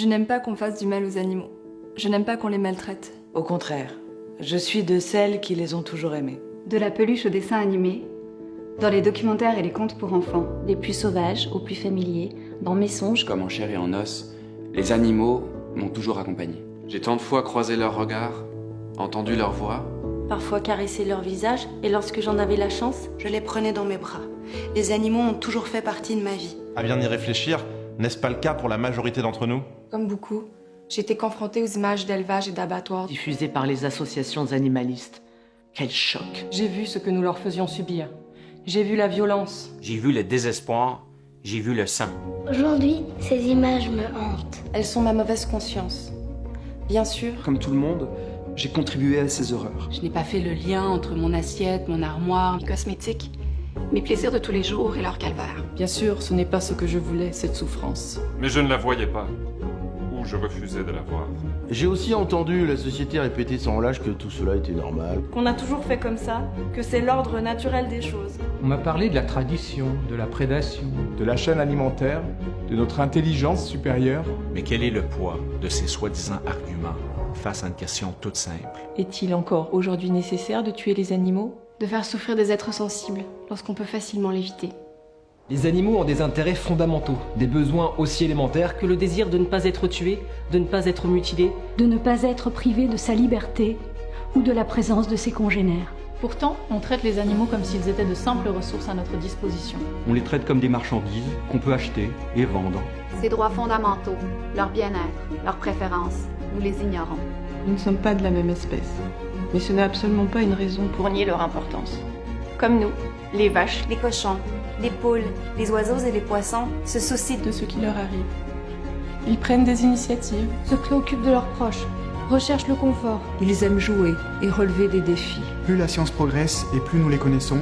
Je n'aime pas qu'on fasse du mal aux animaux. Je n'aime pas qu'on les maltraite. Au contraire, je suis de celles qui les ont toujours aimés. De la peluche au dessin animé, dans les documentaires et les contes pour enfants. Des plus sauvages aux plus familiers, dans mes songes. Comme en chair et en os, les animaux m'ont toujours accompagné. J'ai tant de fois croisé leurs regards, entendu leur voix. Parfois caresser leur visage, et lorsque j'en avais la chance, je les prenais dans mes bras. Les animaux ont toujours fait partie de ma vie. À bien y réfléchir, n'est-ce pas le cas pour la majorité d'entre nous? Comme beaucoup, j'ai été confrontée aux images d'élevage et d'abattoirs. Diffusées par les associations animalistes. Quel choc! J'ai vu ce que nous leur faisions subir. J'ai vu la violence. J'ai vu le désespoir. J'ai vu le sang. Aujourd'hui, ces images me hantent. Elles sont ma mauvaise conscience. Bien sûr. Comme tout le monde, j'ai contribué à ces horreurs. Je n'ai pas fait le lien entre mon assiette, mon armoire, mes cosmétiques, mes plaisirs de tous les jours et leur calvaire. Bien sûr, ce n'est pas ce que je voulais, cette souffrance. Mais je ne la voyais pas. Ou je refusais de la voir. J'ai aussi entendu la société répéter sans relâche que tout cela était normal. Qu'on a toujours fait comme ça, que c'est l'ordre naturel des choses. On m'a parlé de la tradition, de la prédation, de la chaîne alimentaire, de notre intelligence supérieure. Mais quel est le poids de ces soi-disant arguments face à une question toute simple? Est-il encore aujourd'hui nécessaire de tuer les animaux? De faire souffrir des êtres sensibles, lorsqu'on peut facilement l'éviter. Les animaux ont des intérêts fondamentaux, des besoins aussi élémentaires que le désir de ne pas être tué, de ne pas être mutilé, de ne pas être privé de sa liberté ou de la présence de ses congénères. Pourtant, on traite les animaux comme s'ils étaient de simples ressources à notre disposition. On les traite comme des marchandises qu'on peut acheter et vendre. Ces droits fondamentaux, leur bien-être, leurs préférences, nous les ignorons. Nous ne sommes pas de la même espèce, mais ce n'est absolument pas une raison pour nier leur importance. Comme nous, les vaches, les cochons, les poules, les oiseaux et les poissons se soucient de ce qui leur arrive. Ils prennent des initiatives, se préoccupent de leurs proches, recherchent le confort. Ils aiment jouer et relever des défis. Plus la science progresse et plus nous les connaissons,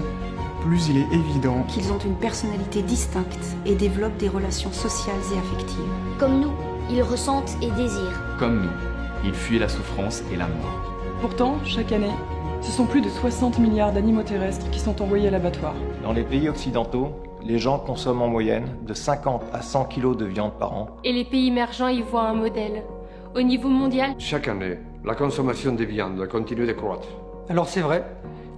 plus il est évident qu'ils ont une personnalité distincte et développent des relations sociales et affectives. Comme nous, ils ressentent et désirent. Comme nous, ils fuient la souffrance et la mort. Pourtant, chaque année, ce sont plus de 60 milliards d'animaux terrestres qui sont envoyés à l'abattoir. Dans les pays occidentaux, les gens consomment en moyenne de 50 à 100 kilos de viande par an. Et les pays émergents y voient un modèle. Au niveau mondial, chaque année, la consommation de viande continue de croître. Alors c'est vrai,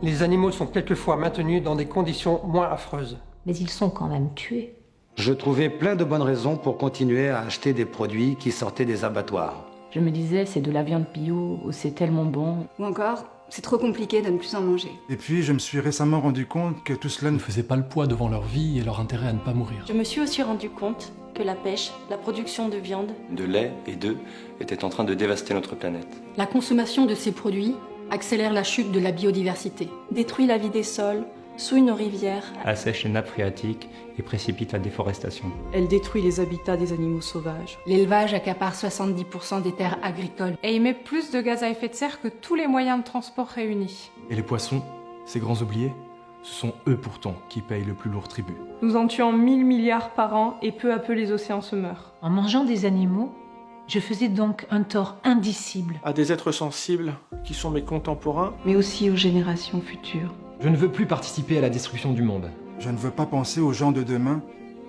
les animaux sont quelquefois maintenus dans des conditions moins affreuses. Mais ils sont quand même tués. Je trouvais plein de bonnes raisons pour continuer à acheter des produits qui sortaient des abattoirs. Je me disais, c'est de la viande bio, c'est tellement bon. Ou encore, c'est trop compliqué de ne plus en manger. Et puis, je me suis récemment rendu compte que tout cela ne faisait pas le poids devant leur vie et leur intérêt à ne pas mourir. Je me suis aussi rendu compte que la pêche, la production de viande, de lait et d'œufs étaient en train de dévaster notre planète. La consommation de ces produits accélère la chute de la biodiversité, détruit la vie des sols, souille nos rivières, assèche les nappes phréatiques et précipite la déforestation. Elle détruit les habitats des animaux sauvages. L'élevage accapare 70% des terres agricoles et émet plus de gaz à effet de serre que tous les moyens de transport réunis. Et les poissons, ces grands oubliés, ce sont eux pourtant qui payent le plus lourd tribut. Nous en tuons 1000 milliards par an et peu à peu les océans se meurent. En mangeant des animaux, je faisais donc un tort indicible à des êtres sensibles qui sont mes contemporains, mais aussi aux générations futures. Je ne veux plus participer à la destruction du monde. Je ne veux pas penser aux gens de demain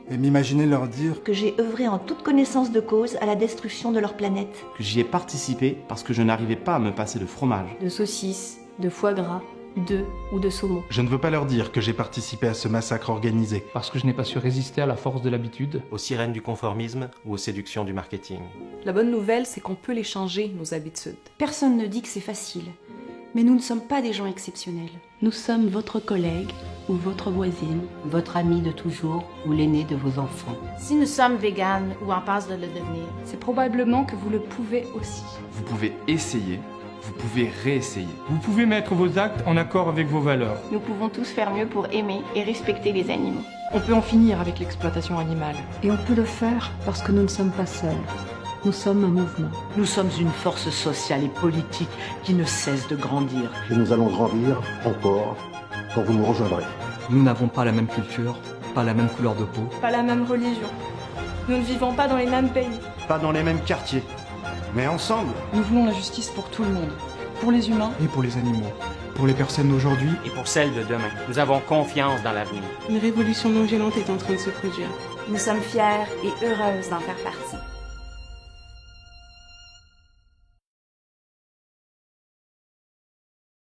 et m'imaginer leur dire que j'ai œuvré en toute connaissance de cause à la destruction de leur planète. Que j'y ai participé parce que je n'arrivais pas à me passer de fromage, de saucisses, de foie gras, d'œufs ou de saumon. Je ne veux pas leur dire que j'ai participé à ce massacre organisé. Parce que je n'ai pas su résister à la force de l'habitude, aux sirènes du conformisme ou aux séductions du marketing. La bonne nouvelle, c'est qu'on peut les changer, nos habitudes. Personne ne dit que c'est facile. Mais nous ne sommes pas des gens exceptionnels. Nous sommes votre collègue ou votre voisine, votre ami de toujours ou l'aîné de vos enfants. Si nous sommes véganes ou en passe de le devenir, c'est probablement que vous le pouvez aussi. Vous pouvez essayer, vous pouvez réessayer. Vous pouvez mettre vos actes en accord avec vos valeurs. Nous pouvons tous faire mieux pour aimer et respecter les animaux. On peut en finir avec l'exploitation animale. Et on peut le faire parce que nous ne sommes pas seuls. Nous sommes un mouvement. Nous sommes une force sociale et politique qui ne cesse de grandir. Et nous allons grandir encore quand vous nous rejoindrez. Nous n'avons pas la même culture, pas la même couleur de peau, pas la même religion. Nous ne vivons pas dans les mêmes pays, pas dans les mêmes quartiers, mais ensemble. Nous voulons la justice pour tout le monde, pour les humains et pour les animaux, pour les personnes d'aujourd'hui et pour celles de demain. Nous avons confiance dans l'avenir. Une révolution non violente est en train de se produire. Nous sommes fiers et heureuses d'en faire partie.